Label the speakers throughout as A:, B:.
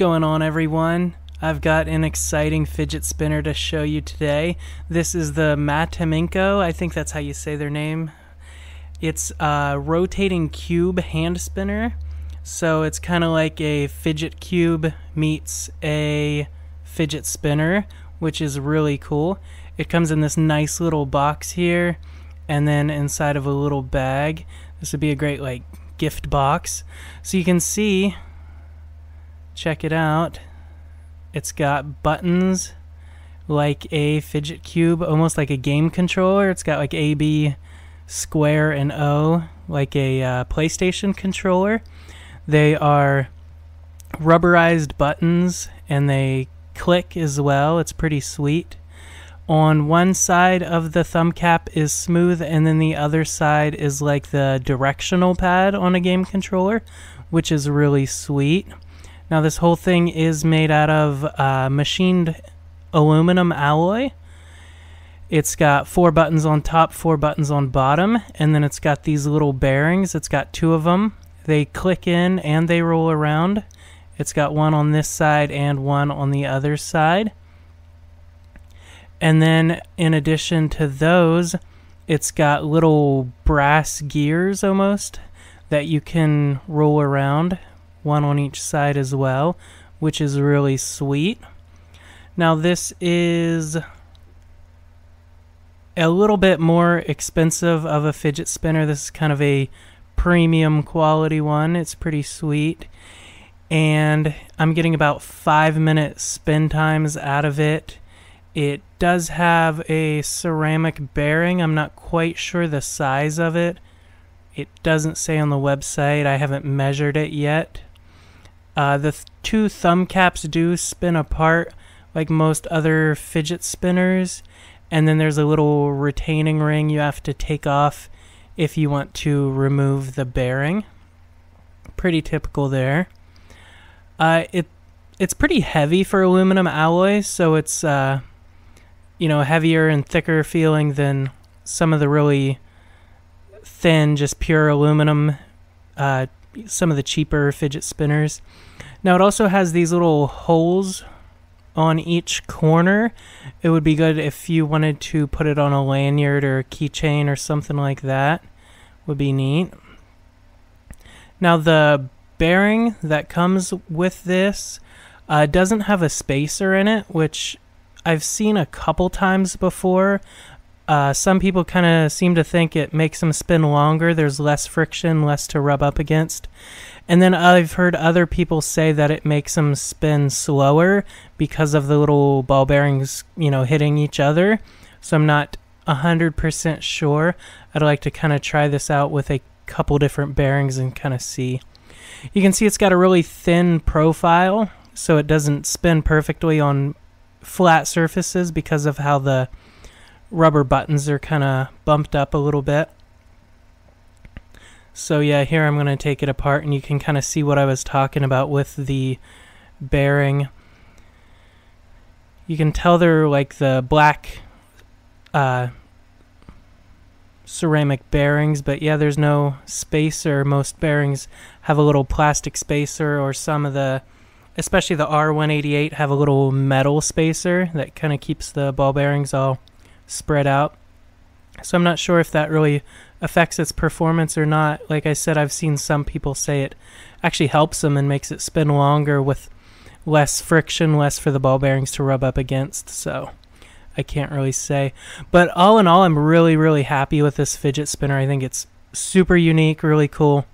A: going on, everyone? I've got an exciting fidget spinner to show you today. This is the MATEMINCO. I think that's how you say their name. It's a rotating cube hand spinner. So it's kind of like a fidget cube meets a fidget spinner, which is really cool. It comes in this nice little box here, and then inside of a little bag. This would be a great gift box. So you can see, check it out, it's got buttons like a fidget cube, almost like a game controller. It's got like A, B, square, and O, like a PlayStation controller. They are rubberized buttons and they click as well. It's pretty sweet. On one side of the thumb cap is smooth, and then the other side is like the directional pad on a game controller, which is really sweet. Now this whole thing is made out of machined aluminum alloy. It's got 4 buttons on top, 4 buttons on bottom, and then it's got these little bearings. It's got 2 of them. They click in and they roll around. It's got one on this side and one on the other side. And then in addition to those, it's got little brass gears almost that you can roll around, one on each side as well, which is really sweet. Now this is a little bit more expensive of a fidget spinner. This is kind of a premium quality one. It's pretty sweet. And I'm getting about 5-minute spin times out of it. It does have a ceramic bearing. I'm not quite sure the size of it. It doesn't say on the website. I haven't measured it yet. The 2 thumb caps do spin apart like most other fidget spinners. And then there's a little retaining ring you have to take off if you want to remove the bearing. Pretty typical there. It's pretty heavy for aluminum alloy, so it's heavier and thicker feeling than some of the really thin, just pure aluminum, some of the cheaper fidget spinners. Now it also has these little holes on each corner. It would be good if you wanted to put it on a lanyard or a keychain or something like that. Would be neat. Now the bearing that comes with this doesn't have a spacer in it, which I've seen a couple times before. Some people kind of seem to think it makes them spin longer. There's less friction, less to rub up against. And then I've heard other people say that it makes them spin slower because of the little ball bearings, hitting each other. So I'm not 100% sure. I'd like to kind of try this out with a couple different bearings and kind of see. You can see it's got a really thin profile, so it doesn't spin perfectly on flat surfaces because of how the rubber buttons are kind of bumped up a little bit. So yeah, here I'm going to take it apart and you can kind of see what I was talking about with the bearing. You can tell they're like the black ceramic bearings, but yeah, there's no spacer. Most bearings have a little plastic spacer, or some of the, especially the R188, have a little metal spacer that kind of keeps the ball bearings all spread out. So I'm not sure if that really affects its performance or not. Like I said, I've seen some people say it actually helps them and makes it spin longer with less friction, less for the ball bearings to rub up against. So I can't really say. But all in all, I'm really, really happy with this fidget spinner. I think it's super unique, really cool.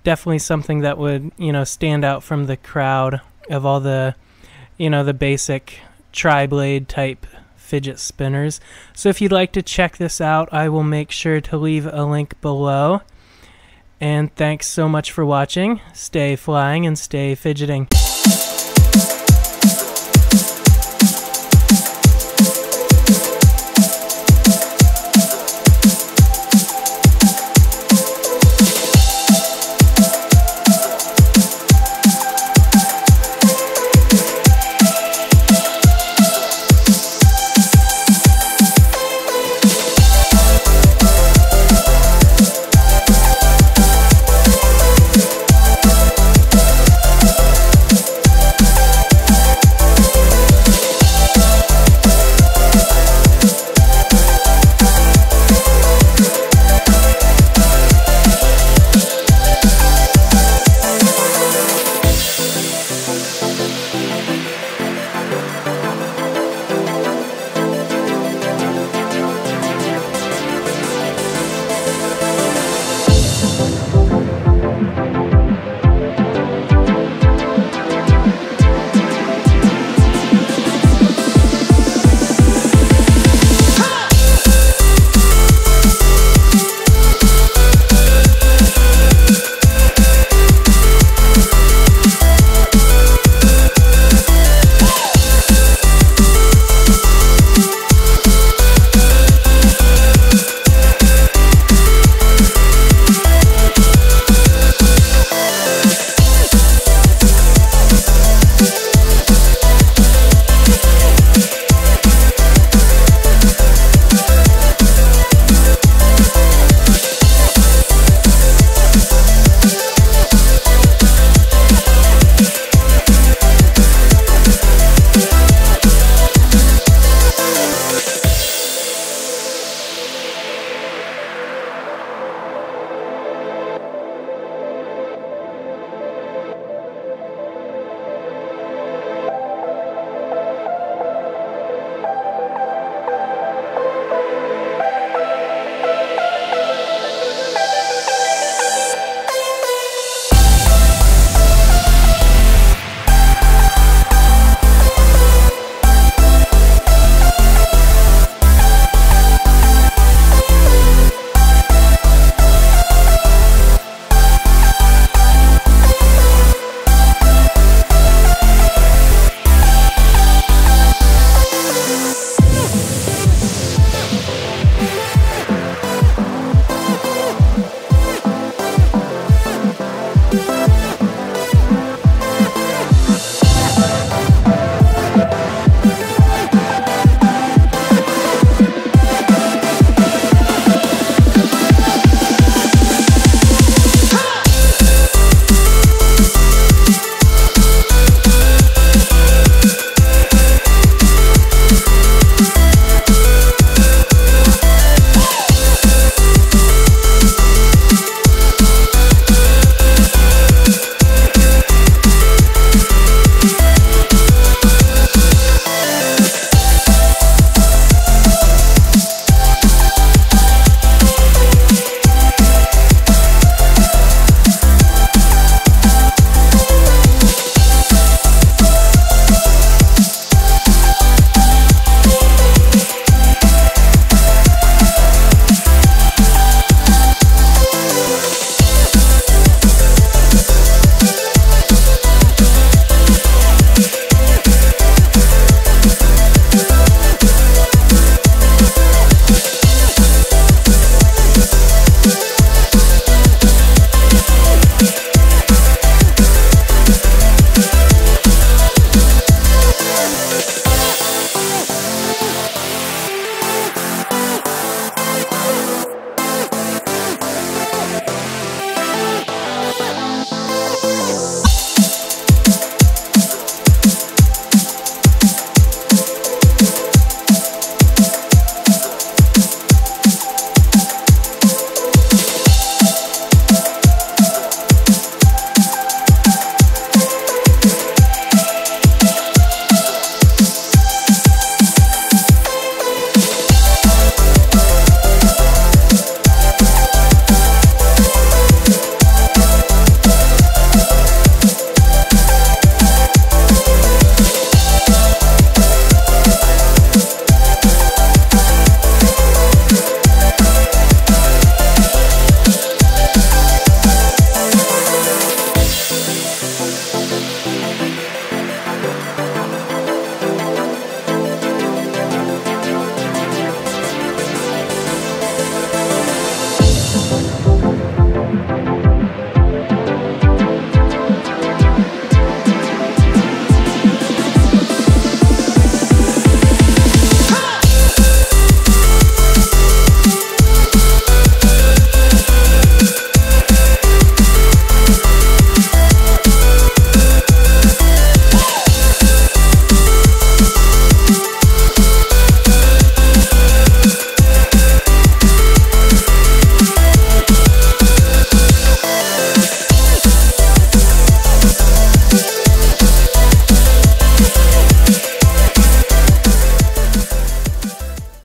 A: Definitely something that would, stand out from the crowd of all the, the basic tri-blade type fidget spinners. So if you'd like to check this out, I will make sure to leave a link below. And thanks so much for watching. Stay flying and stay fidgeting.